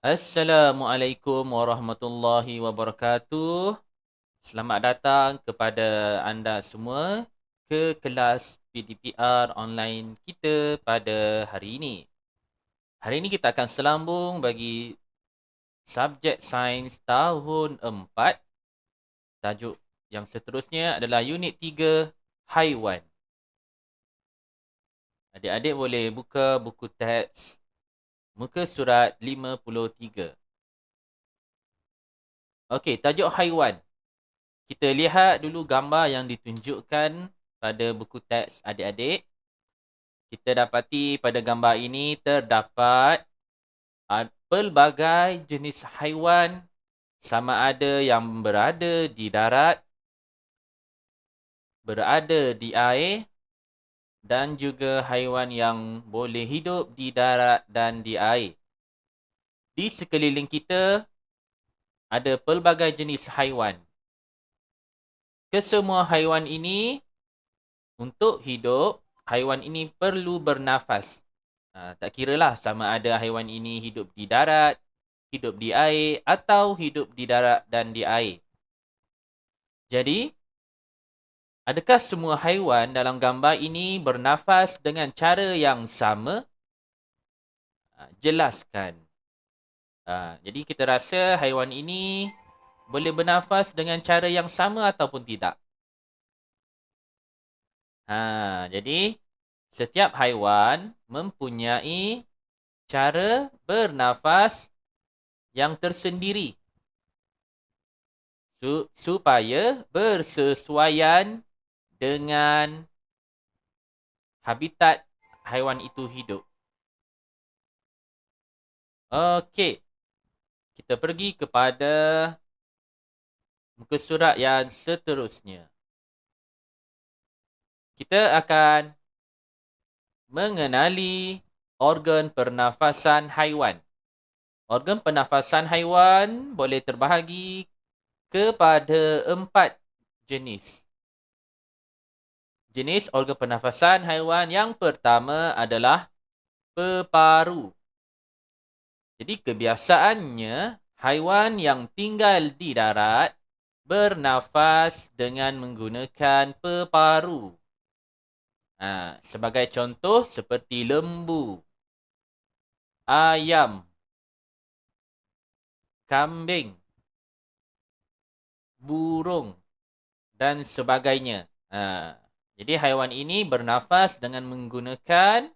Assalamualaikum warahmatullahi wabarakatuh. Selamat datang kepada anda semua ke kelas PDPR online kita pada hari ini. Hari ini kita akan selambung bagi subjek sains tahun 4. Tajuk yang seterusnya adalah unit 3, haiwan. Adik-adik boleh buka buku teks muka surat 53. Okey, tajuk haiwan. Kita lihat dulu gambar yang ditunjukkan pada buku teks adik-adik. Kita dapati pada gambar ini terdapat pelbagai jenis haiwan sama ada yang berada di darat, berada di air dan juga haiwan yang boleh hidup di darat dan di air. Di sekeliling kita ada pelbagai jenis haiwan. Kesemua haiwan ini untuk hidup, haiwan ini perlu bernafas. Tak kiralah sama ada haiwan ini hidup di darat, hidup di air atau hidup di darat dan di air. Jadi, adakah semua haiwan dalam gambar ini bernafas dengan cara yang sama? Jelaskan. Jadi kita rasa haiwan ini boleh bernafas dengan cara yang sama ataupun tidak? Jadi setiap haiwan mempunyai cara bernafas yang tersendiri supaya bersesuaian dengan habitat haiwan itu hidup. Okey. Kita pergi kepada muka surat yang seterusnya. Kita akan mengenali organ pernafasan haiwan. Organ pernafasan haiwan boleh terbahagi kepada 4 jenis. Jenis organ pernafasan haiwan yang pertama adalah peparu. Jadi kebiasaannya haiwan yang tinggal di darat bernafas dengan menggunakan peparu. Sebagai contoh seperti lembu, ayam, kambing, burung dan sebagainya. Jadi haiwan ini bernafas dengan menggunakan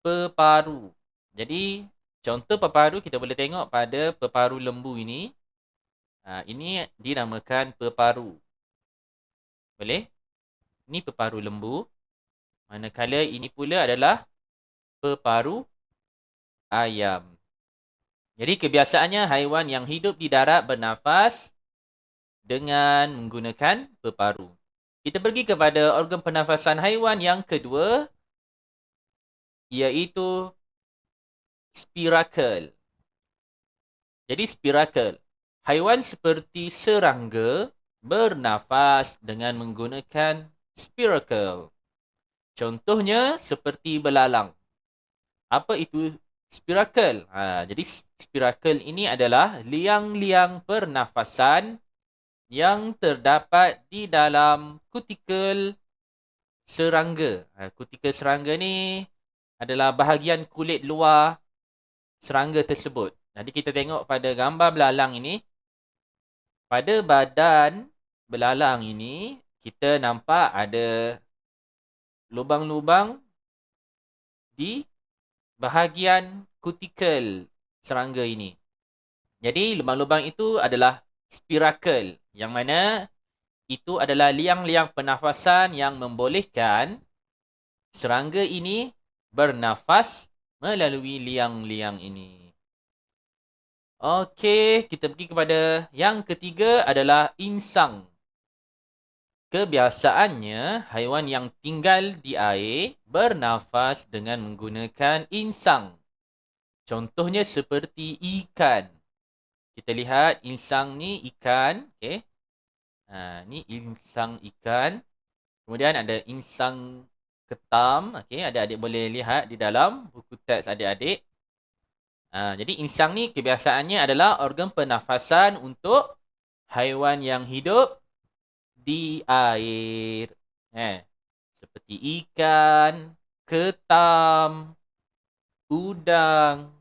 peparu. Jadi contoh peparu kita boleh tengok pada peparu lembu ini. Ini dinamakan peparu. Boleh? Ini peparu lembu. Manakala ini pula adalah peparu ayam. Jadi kebiasaannya haiwan yang hidup di darat bernafas dengan menggunakan peparu. Kita pergi kepada organ pernafasan haiwan yang kedua, iaitu spiracle. Jadi spiracle, haiwan seperti serangga bernafas dengan menggunakan spiracle. Contohnya seperti belalang. Apa itu spiracle? Jadi spiracle ini adalah liang-liang pernafasan yang terdapat di dalam kutikel serangga. Kutikel serangga ni adalah bahagian kulit luar serangga tersebut. Jadi kita tengok pada gambar belalang ini, pada badan belalang ini kita nampak ada lubang-lubang di bahagian kutikel serangga ini. Jadi lubang-lubang itu adalah spiracle, yang mana itu adalah liang-liang pernafasan yang membolehkan serangga ini bernafas melalui liang-liang ini. Okey, kita pergi kepada yang ketiga adalah insang. Kebiasaannya, haiwan yang tinggal di air bernafas dengan menggunakan insang. Contohnya seperti ikan. Kita lihat insang ni ikan. Okay. Ni insang ikan. Kemudian ada insang ketam. Okay. Adik-adik boleh lihat di dalam buku teks adik-adik. Jadi insang ni kebiasaannya adalah organ pernafasan untuk haiwan yang hidup di air. Seperti ikan, ketam, udang,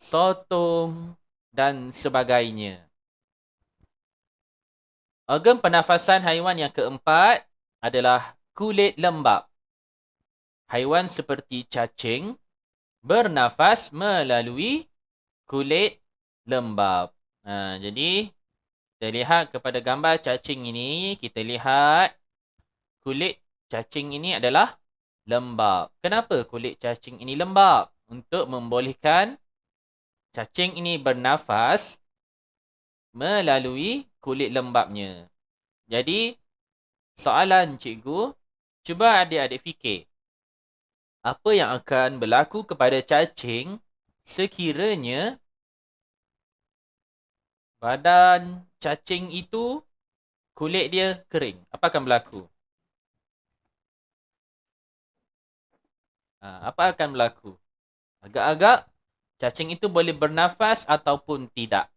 sotong dan sebagainya. Organ pernafasan haiwan yang keempat adalah kulit lembap. Haiwan seperti cacing bernafas melalui kulit lembap. Jadi, kita lihat kepada gambar cacing ini, kita lihat kulit cacing ini adalah lembap. Kenapa kulit cacing ini lembap? Untuk membolehkan cacing ini bernafas melalui kulit lembapnya. Jadi, soalan cikgu, cuba adik-adik fikir. Apa yang akan berlaku kepada cacing sekiranya badan cacing itu kulit dia kering? Apa akan berlaku? Apa akan berlaku? Agak-agak cacing itu boleh bernafas ataupun tidak.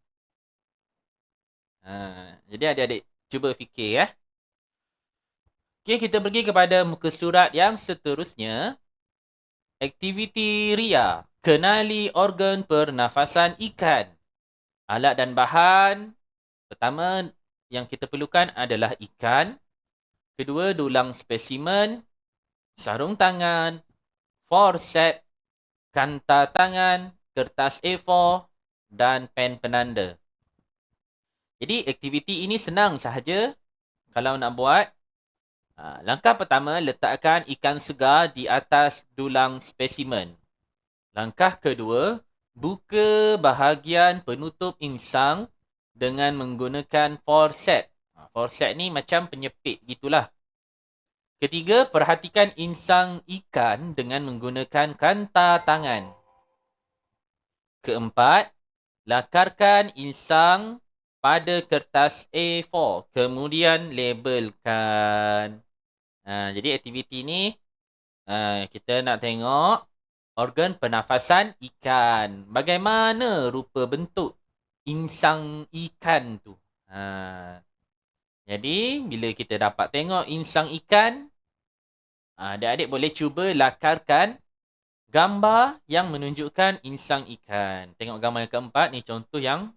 Jadi adik-adik cuba fikir ya. Okey, kita pergi kepada muka surat yang seterusnya. Aktiviti Ria. Kenali organ pernafasan ikan. Alat dan bahan. Pertama yang kita perlukan adalah ikan. Kedua, dulang spesimen. Sarung tangan. Forceps. Kanta tangan. Kertas A4. Dan pen penanda. Jadi aktiviti ini senang sahaja kalau nak buat. Langkah pertama, letakkan ikan segar di atas dulang spesimen. Langkah kedua, buka bahagian penutup insang dengan menggunakan forceps. Forceps ni macam penyepit gitulah. Ketiga, perhatikan insang ikan dengan menggunakan kanta tangan. Keempat, lakarkan insang pada kertas A4. Kemudian labelkan. Jadi aktiviti ni kita nak tengok organ pernafasan ikan. Bagaimana rupa bentuk insang ikan tu. Jadi bila kita dapat tengok insang ikan, adik-adik boleh cuba lakarkan gambar yang menunjukkan insang ikan. Tengok gambar yang keempat ni, contoh yang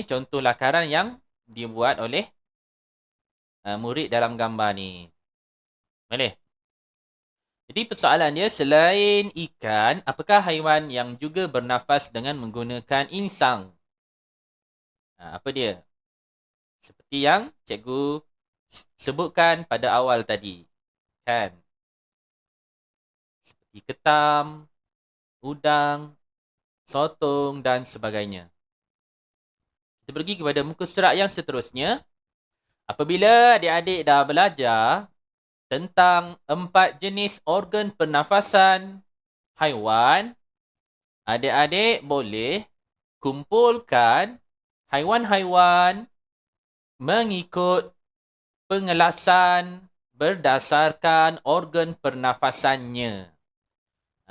contoh lakaran yang dibuat oleh murid dalam gambar ni. Boleh? Jadi persoalan dia, selain ikan, apakah haiwan yang juga bernafas dengan menggunakan insang? Apa dia? Seperti yang cikgu sebutkan pada awal tadi. Kan? Seperti ketam, udang, sotong dan sebagainya. Kita pergi kepada muka surat yang seterusnya. Apabila adik-adik dah belajar tentang 4 jenis organ pernafasan haiwan, adik-adik boleh kumpulkan haiwan-haiwan mengikut pengelasan berdasarkan organ pernafasannya.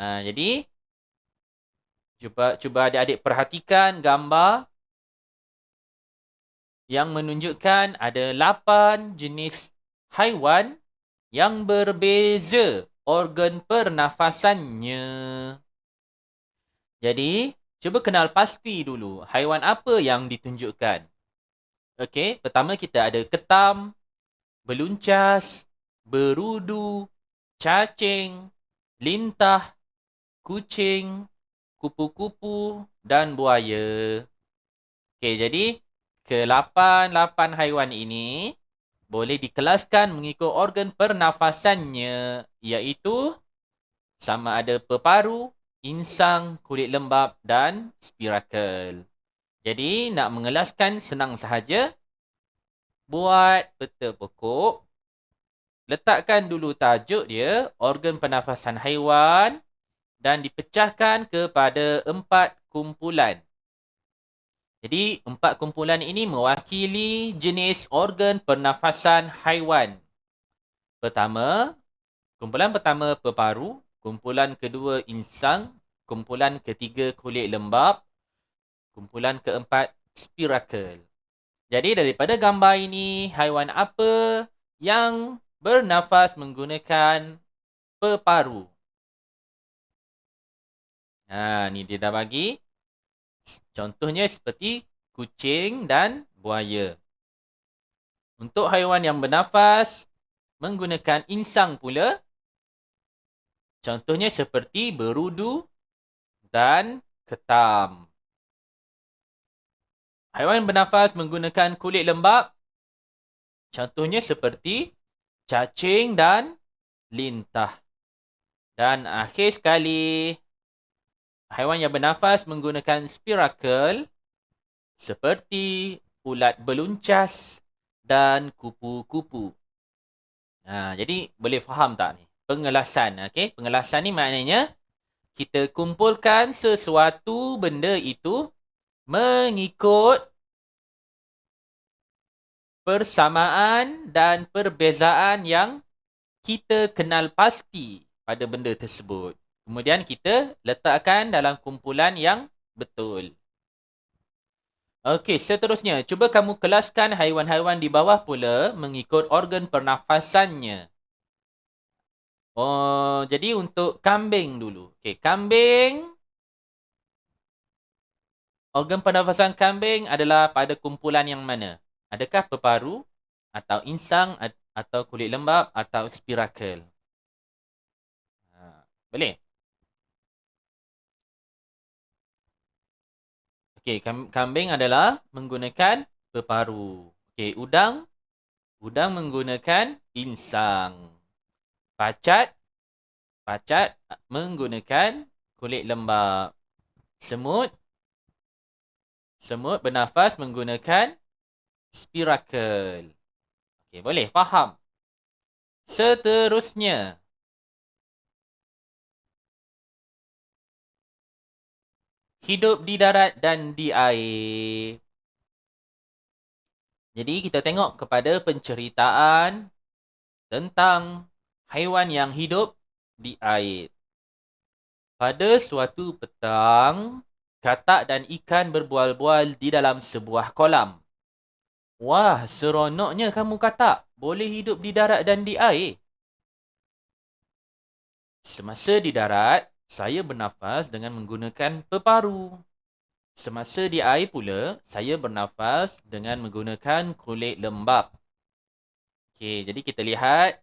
Jadi, cuba adik-adik perhatikan gambar yang menunjukkan ada 8 jenis haiwan yang berbeza organ pernafasannya. Jadi, cuba kenal pasti dulu haiwan apa yang ditunjukkan. Okey, pertama kita ada ketam, beluncas, berudu, cacing, lintah, kucing, kupu-kupu dan buaya. Okey, jadi ke-8 haiwan ini boleh dikelaskan mengikut organ pernafasannya, iaitu sama ada peparu, insang, kulit lembap dan spirakel. Jadi nak mengelaskan senang sahaja. Buat peta pokok. Letakkan dulu tajuk dia, organ pernafasan haiwan, dan dipecahkan kepada 4 kumpulan. Jadi, 4 kumpulan ini mewakili jenis organ pernafasan haiwan. Pertama, kumpulan pertama peparu, kumpulan kedua insang, kumpulan ketiga kulit lembap, kumpulan keempat spiracle. Jadi daripada gambar ini, haiwan apa yang bernafas menggunakan peparu? Ni dia dah bagi. Contohnya seperti kucing dan buaya. Untuk haiwan yang bernafas menggunakan insang pula, contohnya seperti berudu dan ketam. Haiwan bernafas menggunakan kulit lembap, contohnya seperti cacing dan lintah. Dan akhir sekali, haiwan yang bernafas menggunakan spiracle seperti ulat beluncas dan kupu-kupu. Jadi boleh faham tak ni? Pengelasan. Okay? Pengelasan ni maknanya kita kumpulkan sesuatu benda itu mengikut persamaan dan perbezaan yang kita kenal pasti pada benda tersebut. Kemudian kita letakkan dalam kumpulan yang betul. Okey, seterusnya. Cuba kamu kelaskan haiwan-haiwan di bawah pula mengikut organ pernafasannya. Jadi untuk kambing dulu. Okey, kambing. Organ pernafasan kambing adalah pada kumpulan yang mana? Adakah peparu, atau insang, atau kulit lembap, atau spiracle? Boleh? Okey, kambing adalah menggunakan peparu. Okey, udang menggunakan insang. Pacat menggunakan kulit lembap. Semut bernafas menggunakan spiracle. Okey, boleh faham. Seterusnya, hidup di darat dan di air. Jadi kita tengok kepada penceritaan tentang haiwan yang hidup di air. Pada suatu petang, katak dan ikan berbual-bual di dalam sebuah kolam. Wah, seronoknya kamu katak. Boleh hidup di darat dan di air. Semasa di darat, saya bernafas dengan menggunakan peparu. Semasa di air pula, saya bernafas dengan menggunakan kulit lembap. Okey, jadi kita lihat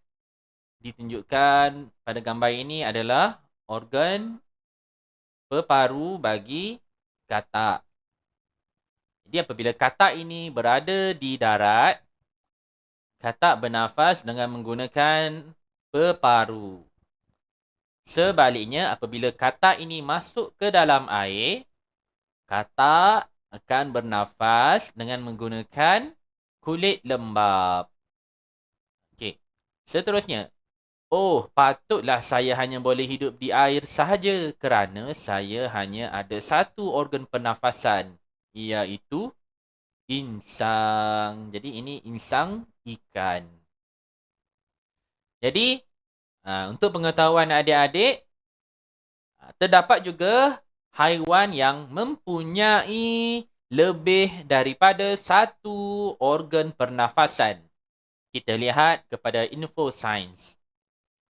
ditunjukkan pada gambar ini adalah organ peparu bagi katak. Jadi apabila katak ini berada di darat, katak bernafas dengan menggunakan peparu. Sebaliknya, apabila katak ini masuk ke dalam air, katak akan bernafas dengan menggunakan kulit lembap. Okey. Seterusnya. Patutlah saya hanya boleh hidup di air sahaja kerana saya hanya ada satu organ pernafasan, iaitu insang. Jadi ini insang ikan. Jadi, untuk pengetahuan adik-adik, terdapat juga haiwan yang mempunyai lebih daripada satu organ pernafasan. Kita lihat kepada info sains.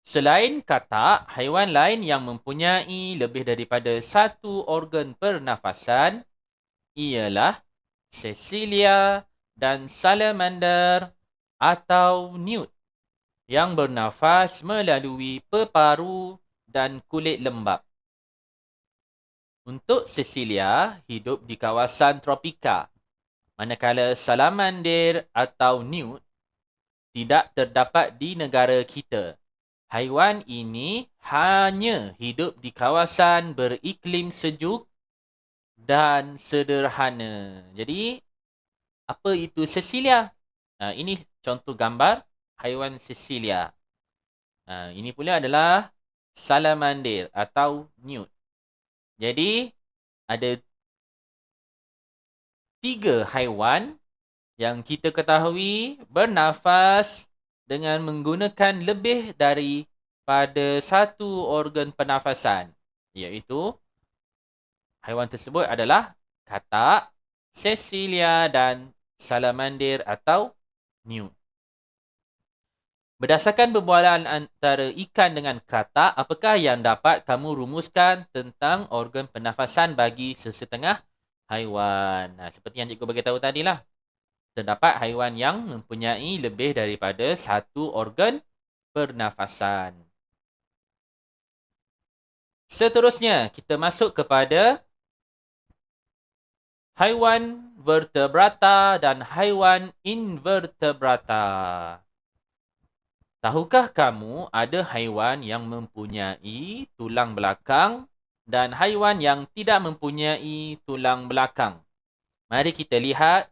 Selain katak, haiwan lain yang mempunyai lebih daripada satu organ pernafasan ialah Cecilia dan salamander atau newt yang bernafas melalui peparu dan kulit lembap. Untuk Cecilia, hidup di kawasan tropika, manakala salamander atau newt tidak terdapat di negara kita. Haiwan ini hanya hidup di kawasan beriklim sejuk dan sederhana. Jadi, apa itu Cecilia? Ini contoh gambar haiwan Cecilia. Ini pula adalah salamander atau newt. Jadi, ada 3 haiwan yang kita ketahui bernafas dengan menggunakan lebih daripada pada satu organ pernafasan, iaitu haiwan tersebut adalah katak, Cecilia dan salamander atau new. Berdasarkan perbualan antara ikan dengan katak, apakah yang dapat kamu rumuskan tentang organ pernafasan bagi sesetengah haiwan? Seperti yang cikgu bagi tahu tadilah. Terdapat haiwan yang mempunyai lebih daripada satu organ pernafasan. Seterusnya, kita masuk kepada haiwan vertebrata dan haiwan invertebrata. Tahukah kamu ada haiwan yang mempunyai tulang belakang dan haiwan yang tidak mempunyai tulang belakang? Mari kita lihat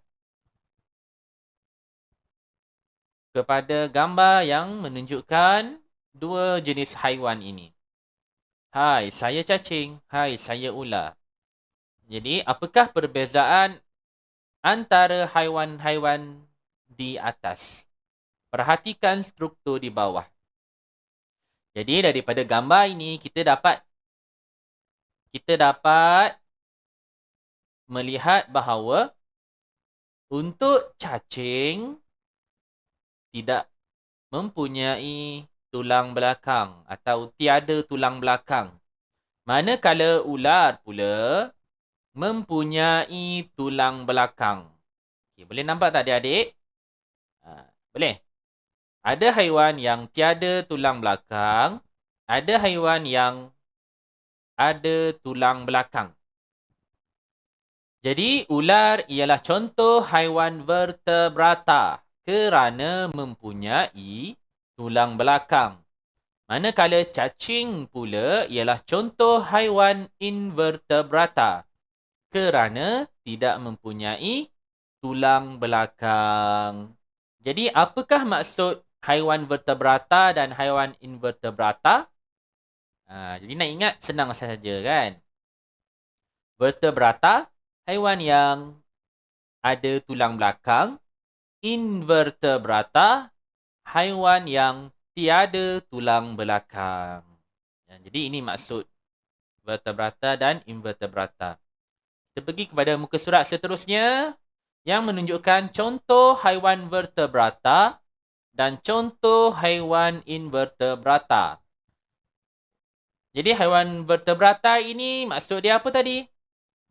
kepada gambar yang menunjukkan dua jenis haiwan ini. Hai, saya cacing. Hai, saya ular. Jadi, apakah perbezaan antara haiwan-haiwan di atas? Perhatikan struktur di bawah. Jadi daripada gambar ini kita dapat melihat bahawa untuk cacing tidak mempunyai tulang belakang atau tiada tulang belakang. Manakala ular pula mempunyai tulang belakang. Okay, boleh nampak tak adik-adik? Boleh? Ada haiwan yang tiada tulang belakang, ada haiwan yang ada tulang belakang. Jadi, ular ialah contoh haiwan vertebrata kerana mempunyai tulang belakang. Manakala cacing pula ialah contoh haiwan invertebrata kerana tidak mempunyai tulang belakang. Jadi, apakah maksud haiwan vertebrata dan haiwan invertebrata? Jadi nak ingat senang saja kan. Vertebrata, haiwan yang ada tulang belakang. Invertebrata, haiwan yang tiada tulang belakang. Jadi ini maksud vertebrata dan invertebrata. Kita pergi kepada muka surat seterusnya yang menunjukkan contoh haiwan vertebrata dan contoh haiwan invertebrata. Jadi haiwan vertebrata ini maksud dia apa tadi?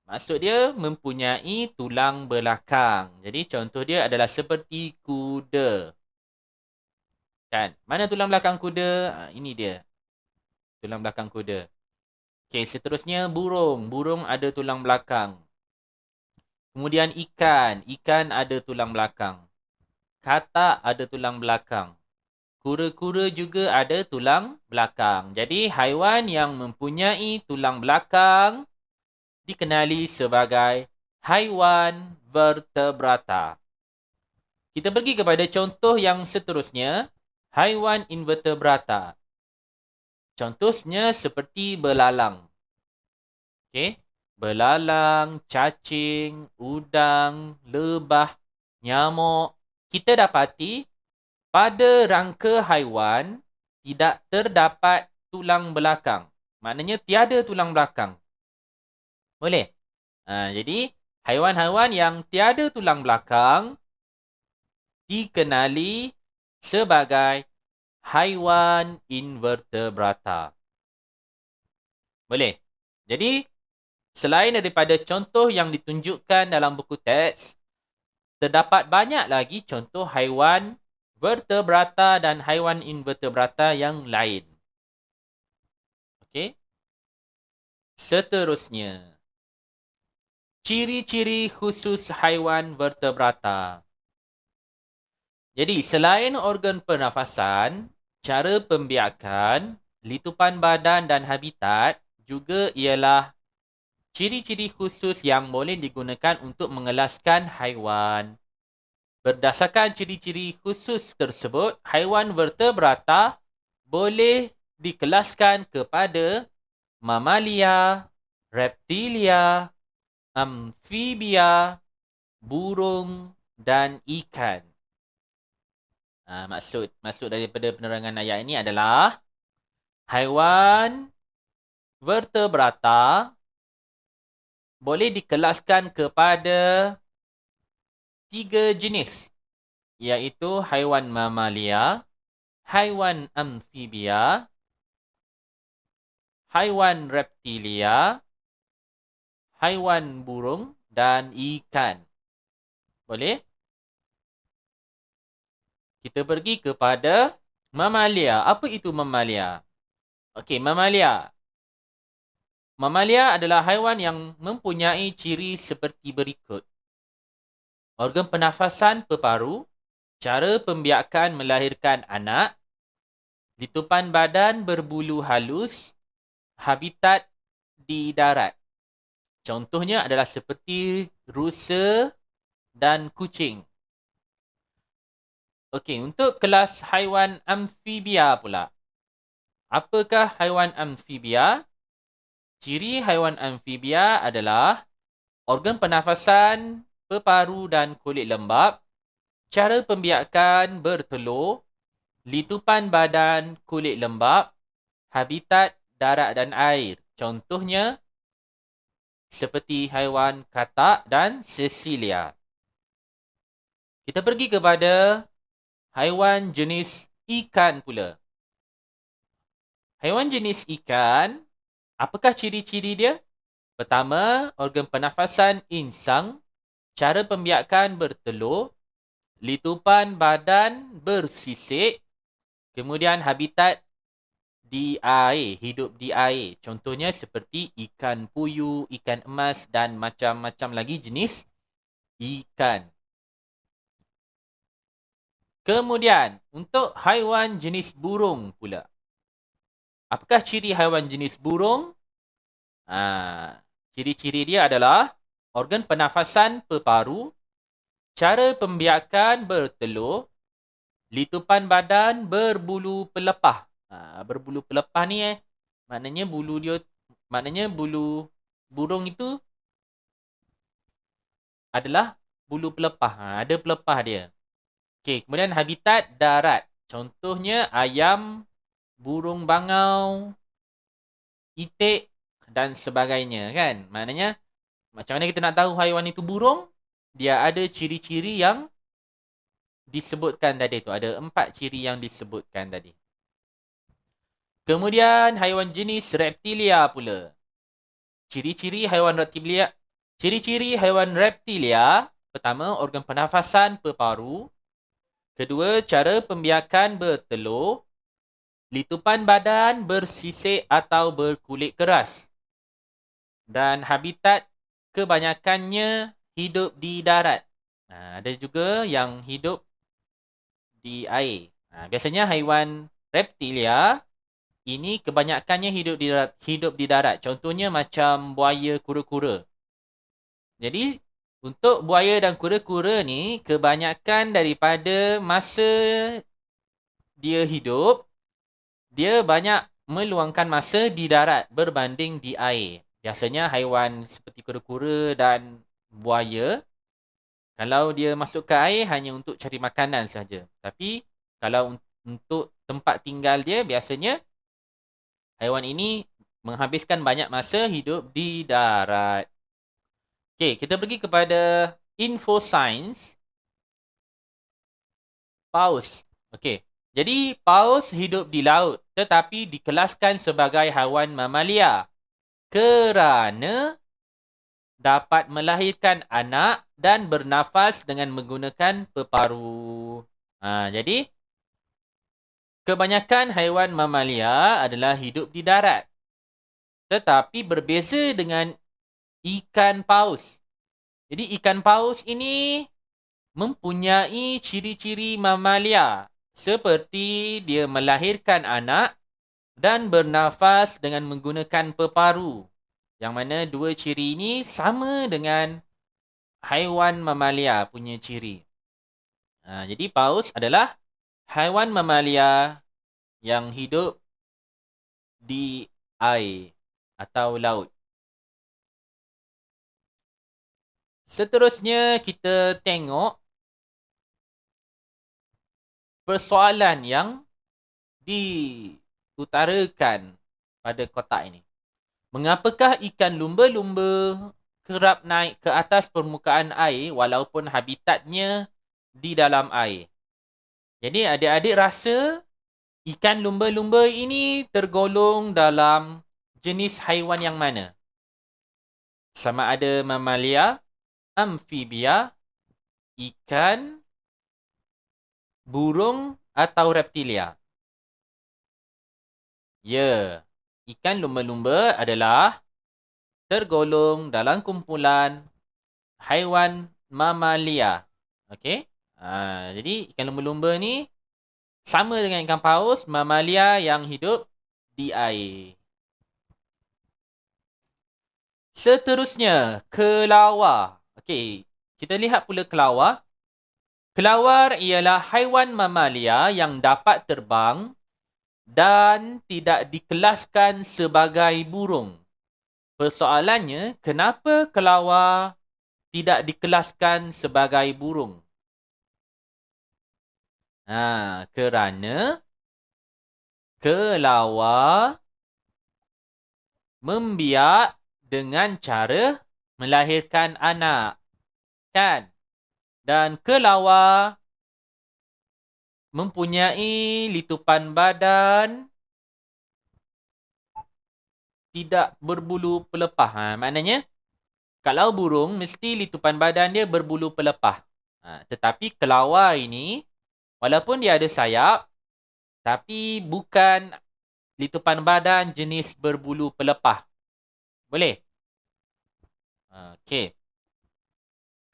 Maksud dia mempunyai tulang belakang. Jadi contoh dia adalah seperti kuda. Kan? Mana tulang belakang kuda? Ini dia. Tulang belakang kuda. Okey, seterusnya burung. Burung ada tulang belakang. Kemudian ikan. Ikan ada tulang belakang. Katak ada tulang belakang. Kura-kura juga ada tulang belakang. Jadi haiwan yang mempunyai tulang belakang dikenali sebagai haiwan vertebrata. Kita pergi kepada contoh yang seterusnya, haiwan invertebrata. Contohnya seperti belalang. Okey, belalang, cacing, udang, lebah, nyamuk. Kita dapati pada rangka haiwan tidak terdapat tulang belakang. Maknanya tiada tulang belakang. Boleh? Jadi, haiwan-haiwan yang tiada tulang belakang dikenali sebagai haiwan invertebrata. Boleh? Jadi, selain daripada contoh yang ditunjukkan dalam buku teks, terdapat banyak lagi contoh haiwan vertebrata dan haiwan invertebrata yang lain. Okey. Seterusnya, ciri-ciri khusus haiwan vertebrata. Jadi, selain organ pernafasan, cara pembiakan, litupan badan dan habitat juga ialah ciri-ciri khusus yang boleh digunakan untuk mengelaskan haiwan. Berdasarkan ciri-ciri khusus tersebut, haiwan vertebrata boleh dikelaskan kepada mamalia, reptilia, amfibia, burung dan ikan. Maksud daripada penerangan ayat ini adalah Haiwan vertebrata boleh dikelaskan kepada 3 jenis, iaitu haiwan mamalia, haiwan amfibia, haiwan reptilia, haiwan burung dan ikan. Boleh? Kita pergi kepada mamalia. Apa itu mamalia? Okey, mamalia. Mamalia adalah haiwan yang mempunyai ciri seperti berikut. Organ pernafasan peparu, cara pembiakan melahirkan anak, litupan badan berbulu halus, habitat di darat. Contohnya adalah seperti rusa dan kucing. Okey, untuk kelas haiwan amfibia pula. Apakah haiwan amfibia? Ciri haiwan amfibia adalah organ pernafasan, peparu dan kulit lembap, cara pembiakan bertelur, litupan badan kulit lembap, habitat darat dan air. Contohnya seperti haiwan katak dan Cecilia. Kita pergi kepada haiwan jenis ikan pula. Haiwan jenis ikan, apakah ciri-ciri dia? Pertama, organ pernafasan insang, cara pembiakan bertelur, litupan badan bersisik, kemudian habitat di air, hidup di air. Contohnya seperti ikan puyuh, ikan emas dan macam-macam lagi jenis ikan. Kemudian, untuk haiwan jenis burung pula. Apakah ciri haiwan jenis burung? Ciri-ciri dia adalah organ pernafasan peparu, cara pembiakan bertelur, litupan badan berbulu pelepah. Berbulu pelepah ni maknanya bulu burung itu adalah bulu pelepah. Ada pelepah dia. Okey, kemudian habitat darat. Contohnya ayam, burung bangau, itik dan sebagainya kan. Maknanya macam mana kita nak tahu haiwan itu burung? Dia ada ciri-ciri yang disebutkan tadi tu. Ada 4 ciri yang disebutkan tadi. Kemudian haiwan jenis reptilia pula. Ciri-ciri haiwan reptilia. Ciri-ciri haiwan reptilia. Pertama, organ pernafasan peparu. Kedua, cara pembiakan bertelur. Litupan badan bersisik atau berkulit keras. Dan habitat kebanyakannya hidup di darat. Ada juga yang hidup di air. Biasanya haiwan reptilia ini kebanyakannya hidup di darat. Contohnya macam buaya kura-kura. Jadi untuk buaya dan kura-kura ni kebanyakan daripada masa dia hidup, dia banyak meluangkan masa di darat berbanding di air. Biasanya haiwan seperti kura-kura dan buaya, kalau dia masuk ke air hanya untuk cari makanan saja. Tapi kalau untuk tempat tinggal dia, biasanya haiwan ini menghabiskan banyak masa hidup di darat. Okey, kita pergi kepada info sains. Paus. Okey. Jadi paus hidup di laut tetapi dikelaskan sebagai haiwan mamalia kerana dapat melahirkan anak dan bernafas dengan menggunakan peparu. Jadi kebanyakan haiwan mamalia adalah hidup di darat. Tetapi berbeza dengan ikan paus. Jadi ikan paus ini mempunyai ciri-ciri mamalia seperti dia melahirkan anak dan bernafas dengan menggunakan peparu. Yang mana dua ciri ini sama dengan haiwan mamalia punya ciri. Jadi paus adalah haiwan mamalia yang hidup di air atau laut. Seterusnya kita tengok persoalan yang utarakan pada kotak ini. Mengapakah ikan lumba-lumba kerap naik ke atas permukaan air walaupun habitatnya di dalam air? Jadi adik-adik rasa ikan lumba-lumba ini tergolong dalam jenis haiwan yang mana? Sama ada mamalia, amfibia, ikan, burung atau reptilia? Ya, ikan lumba-lumba adalah tergolong dalam kumpulan haiwan mamalia. Okey? Jadi ikan lumba-lumba ni sama dengan ikan paus, mamalia yang hidup di air. Seterusnya, kelawar. Okey, kita lihat pula kelawar. Kelawar ialah haiwan mamalia yang dapat terbang dan tidak dikelaskan sebagai burung. Persoalannya, kenapa kelawar tidak dikelaskan sebagai burung? Kerana kelawar membiak dengan cara melahirkan anak. Kan? Dan kelawar mempunyai litupan badan tidak berbulu pelepah. Maknanya, kalau burung, mesti litupan badan dia berbulu pelepah. Tetapi kelawar ini, walaupun dia ada sayap, tapi bukan litupan badan jenis berbulu pelepah. Boleh? Okey.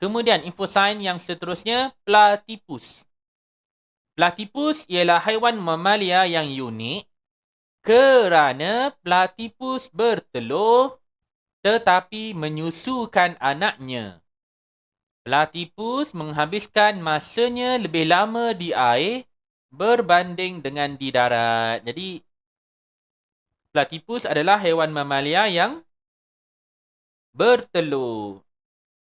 Kemudian, info sains yang seterusnya, platypus. Platypus ialah haiwan mamalia yang unik kerana platypus bertelur tetapi menyusukan anaknya. Platypus menghabiskan masanya lebih lama di air berbanding dengan di darat. Jadi, platypus adalah haiwan mamalia yang bertelur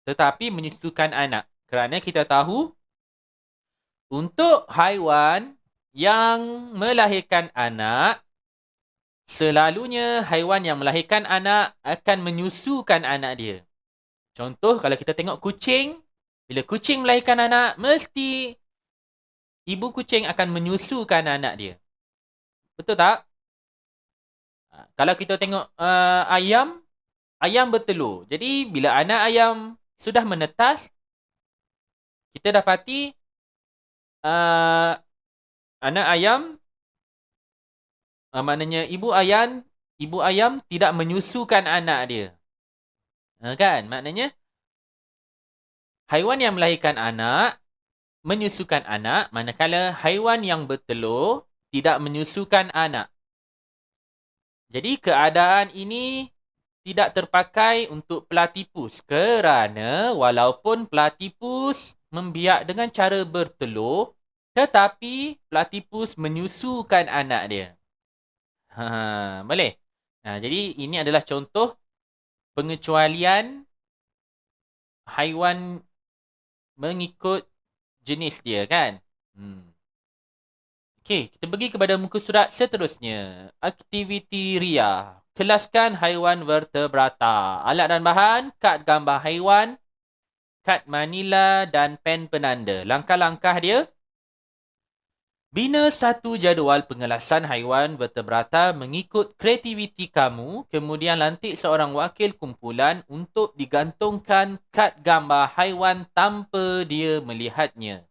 tetapi menyusukan anak. Kerana kita tahu, untuk haiwan yang melahirkan anak, selalunya haiwan yang melahirkan anak akan menyusukan anak dia. Contoh, kalau kita tengok kucing, bila kucing melahirkan anak, mesti ibu kucing akan menyusukan anak dia. Betul tak? Kalau kita tengok ayam, ayam bertelur. Jadi, bila anak ayam sudah menetas, kita dapati anak ayam, maknanya ibu ayam tidak menyusukan anak dia. Kan? Maknanya, haiwan yang melahirkan anak, menyusukan anak, manakala haiwan yang bertelur tidak menyusukan anak. Jadi, keadaan ini tidak terpakai untuk platypus kerana walaupun platypus membiak dengan cara bertelur, tetapi platypus menyusukan anak dia. Boleh? Jadi ini adalah contoh pengecualian haiwan mengikut jenis dia, kan? Okey, kita pergi kepada muka surat seterusnya. Aktiviti RIA. Kelaskan haiwan vertebrata. Alat dan bahan, kad gambar haiwan, kad manila dan pen penanda. Langkah-langkah dia. Bina satu jadual pengelasan haiwan vertebrata mengikut kreativiti kamu. Kemudian lantik seorang wakil kumpulan untuk digantungkan kad gambar haiwan tanpa dia melihatnya.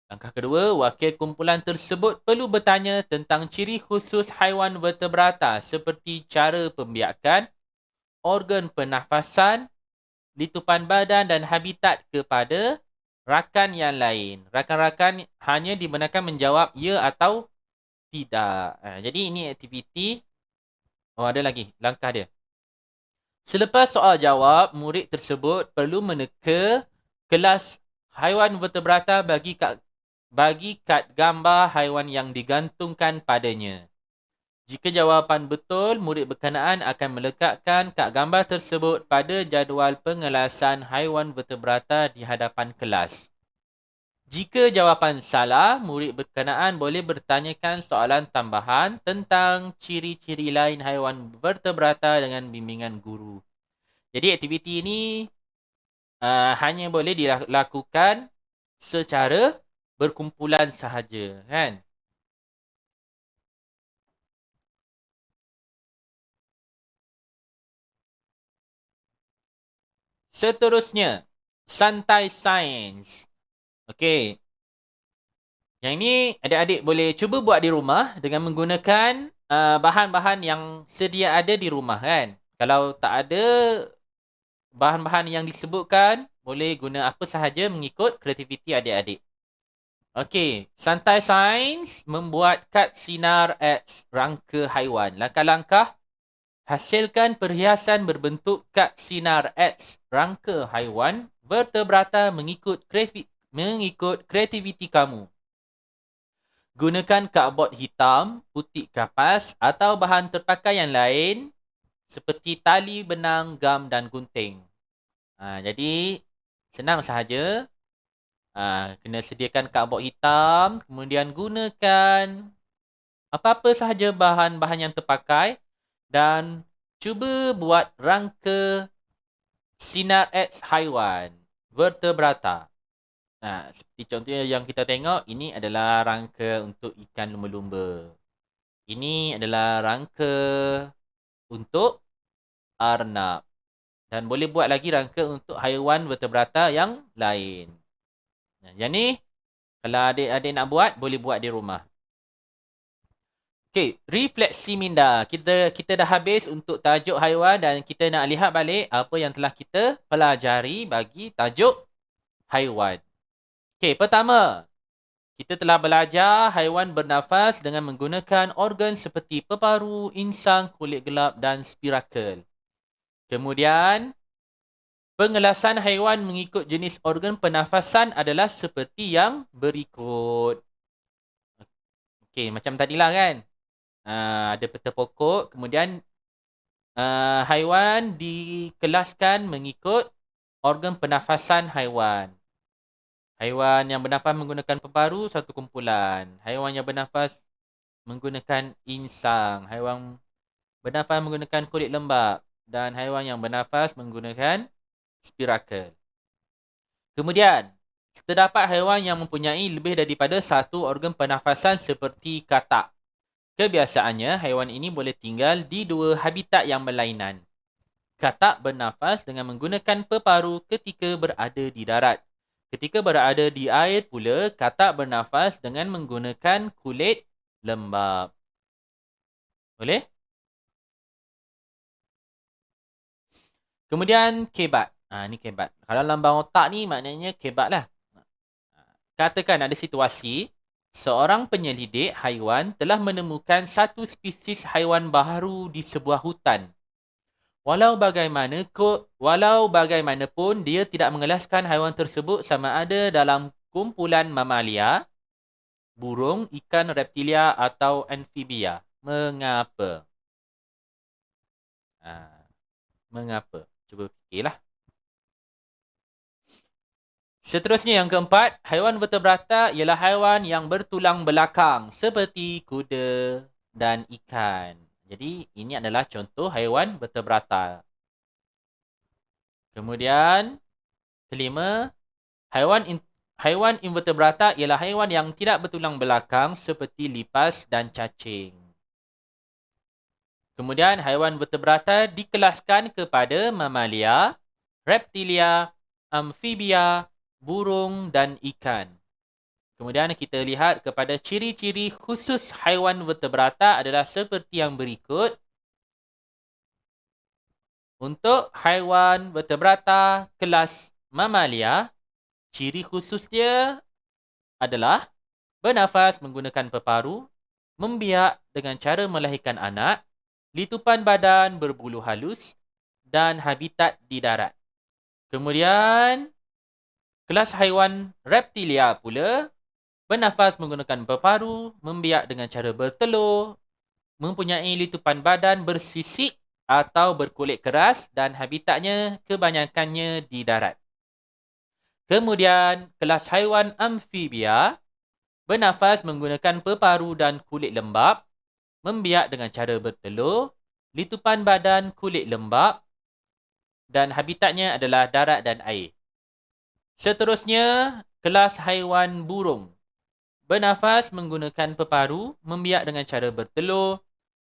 Langkah kedua, wakil kumpulan tersebut perlu bertanya tentang ciri khusus haiwan vertebrata seperti cara pembiakan, organ pernafasan, litupan badan dan habitat kepada rakan yang lain. Rakan-rakan hanya dibenarkan menjawab ya atau tidak. Jadi ini aktiviti. Ada lagi langkah dia. Selepas soal jawab, murid tersebut perlu meneka kelas haiwan vertebrata bagi kad gambar haiwan yang digantungkan padanya. Jika jawapan betul, murid berkenaan akan melekatkan kad gambar tersebut pada jadual pengelasan haiwan vertebrata di hadapan kelas. Jika jawapan salah, murid berkenaan boleh bertanyakan soalan tambahan tentang ciri-ciri lain haiwan vertebrata dengan bimbingan guru. Jadi aktiviti ini hanya boleh dilakukan secara berkumpulan sahaja, kan? Seterusnya, santai sains. Okey. Yang ini adik-adik boleh cuba buat di rumah dengan menggunakan bahan-bahan yang sedia ada di rumah, kan? Kalau tak ada bahan-bahan yang disebutkan, boleh guna apa sahaja mengikut kreativiti adik-adik. Okey, santai sains membuat kad sinar X rangka haiwan. Langkah-langkah: hasilkan perhiasan berbentuk kad sinar X rangka haiwan vertebrata mengikut kreativiti kamu. Gunakan cardboard hitam, putih kapas atau bahan terpakai yang lain seperti tali benang, gam dan gunting. Jadi, senang sahaja. Kena sediakan cardboard hitam, kemudian gunakan apa-apa sahaja bahan-bahan yang terpakai dan cuba buat rangka sinar X haiwan vertebrata. Seperti contohnya yang kita tengok, ini adalah rangka untuk ikan lumba-lumba. Ini adalah rangka untuk arnab. Dan boleh buat lagi rangka untuk haiwan vertebrata yang lain. Yang ni, kalau adik-adik nak buat, boleh buat di rumah. Okey, refleksi minda. Kita dah habis untuk tajuk haiwan dan kita nak lihat balik apa yang telah kita pelajari bagi tajuk haiwan. Okey, pertama, kita telah belajar haiwan bernafas dengan menggunakan organ seperti peparu, insang, kulit gelap dan spirakel. Kemudian, pengelasan haiwan mengikut jenis organ pernafasan adalah seperti yang berikut. Okey, macam tadilah kan? Ada peta pokok, kemudian haiwan dikelaskan mengikut organ pernafasan haiwan. Haiwan yang bernafas menggunakan peparu, satu kumpulan. Haiwan yang bernafas menggunakan insang. Haiwan bernafas menggunakan kulit lembap. Dan haiwan yang bernafas menggunakan spirakel. Kemudian, terdapat haiwan yang mempunyai lebih daripada satu organ pernafasan seperti katak. Kebiasaannya, haiwan ini boleh tinggal di dua habitat yang berlainan. Katak bernafas dengan menggunakan peparu ketika berada di darat. Ketika berada di air pula, katak bernafas dengan menggunakan kulit lembap. Boleh? Kemudian kebat. Ni kebat. Kalau lambang otak ni maknanya kebat lah. Katakan ada situasi, seorang penyelidik haiwan telah menemukan satu spesies haiwan baharu di sebuah hutan. Walau bagaimanapun, dia tidak mengelaskan haiwan tersebut sama ada dalam kumpulan mamalia, burung, ikan, reptilia atau amfibia. Mengapa? Mengapa? Cuba fikirlah. Seterusnya yang keempat, haiwan vertebrata ialah haiwan yang bertulang belakang seperti kuda dan ikan. Jadi, ini adalah contoh haiwan vertebrata. Kemudian, kelima, haiwan invertebrata ialah haiwan yang tidak bertulang belakang seperti lipas dan cacing. Kemudian, haiwan vertebrata dikelaskan kepada mamalia, reptilia, amfibia, burung dan ikan. Kemudian kita lihat kepada ciri-ciri khusus haiwan vertebrata adalah seperti yang berikut. Untuk haiwan vertebrata kelas mamalia, ciri khusus dia adalah bernafas menggunakan peparu, membiak dengan cara melahirkan anak, litupan badan berbulu halus dan habitat di darat. Kemudian, kelas haiwan reptilia pula bernafas menggunakan peparu, membiak dengan cara bertelur, mempunyai litupan badan bersisik atau berkulit keras dan habitatnya kebanyakannya di darat. Kemudian kelas haiwan amfibia, bernafas menggunakan peparu dan kulit lembap, membiak dengan cara bertelur, litupan badan kulit lembap dan habitatnya adalah darat dan air. Seterusnya, kelas haiwan burung, bernafas menggunakan peparu, membiak dengan cara bertelur,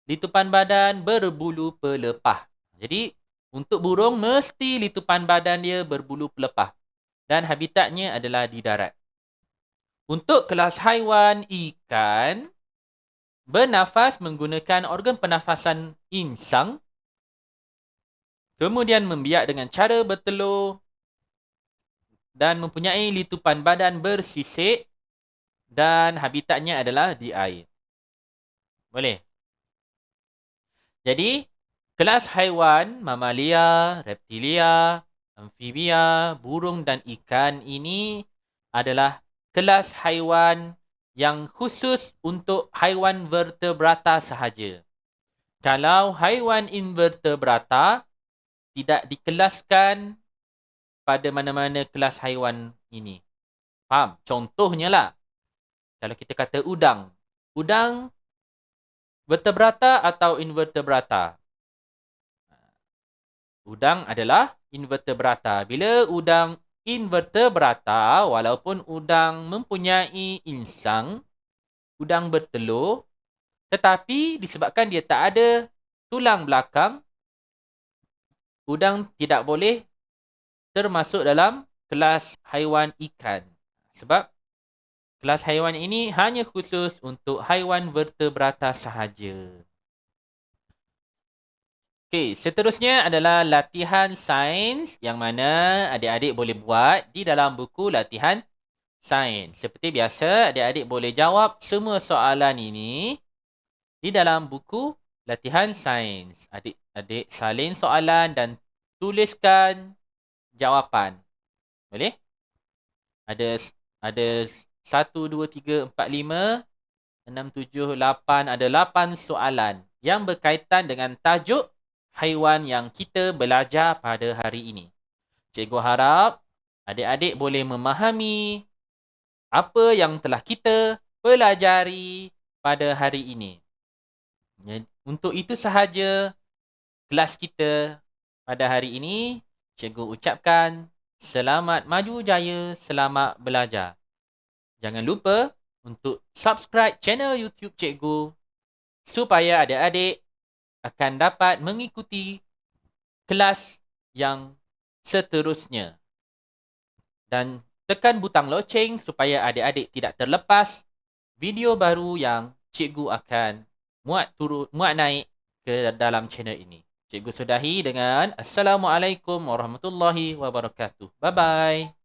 litupan badan berbulu pelepah. Jadi, untuk burung mesti litupan badan dia berbulu pelepah dan habitatnya adalah di darat. Untuk kelas haiwan ikan, bernafas menggunakan organ pernafasan insang, kemudian membiak dengan cara bertelur dan mempunyai litupan badan bersisik dan habitatnya adalah di air. Boleh? Jadi, kelas haiwan, mamalia, reptilia, amfibia, burung dan ikan ini adalah kelas haiwan yang khusus untuk haiwan vertebrata sahaja. Kalau haiwan invertebrata tidak dikelaskan pada mana-mana kelas haiwan ini. Faham? Contohnya lah, kalau kita kata udang. Udang vertebrata atau invertebrata? Udang adalah invertebrata. Bila udang invertebrata, walaupun udang mempunyai insang, udang bertelur, tetapi disebabkan dia tak ada tulang belakang, udang tidak boleh termasuk dalam kelas haiwan ikan. Sebab kelas haiwan ini hanya khusus untuk haiwan vertebrata sahaja. Okey, seterusnya adalah latihan sains yang mana adik-adik boleh buat di dalam buku latihan sains. Seperti biasa, adik-adik boleh jawab semua soalan ini di dalam buku latihan sains. Adik-adik salin soalan dan tuliskan jawapan. Boleh? Ada 1, 2, 3, 4, 5, 6, 7, 8. Ada 8 soalan yang berkaitan dengan tajuk haiwan yang kita belajar pada hari ini. Cikgu harap adik-adik boleh memahami apa yang telah kita pelajari pada hari ini. Untuk itu sahaja kelas kita pada hari ini. Cikgu ucapkan selamat maju jaya, selamat belajar. Jangan lupa untuk subscribe channel YouTube Cikgu supaya adik-adik akan dapat mengikuti kelas yang seterusnya. Dan tekan butang loceng supaya adik-adik tidak terlepas video baru yang cikgu akan muat naik ke dalam channel ini. Cikgu sudahi dengan Assalamualaikum warahmatullahi wabarakatuh. Bye-bye.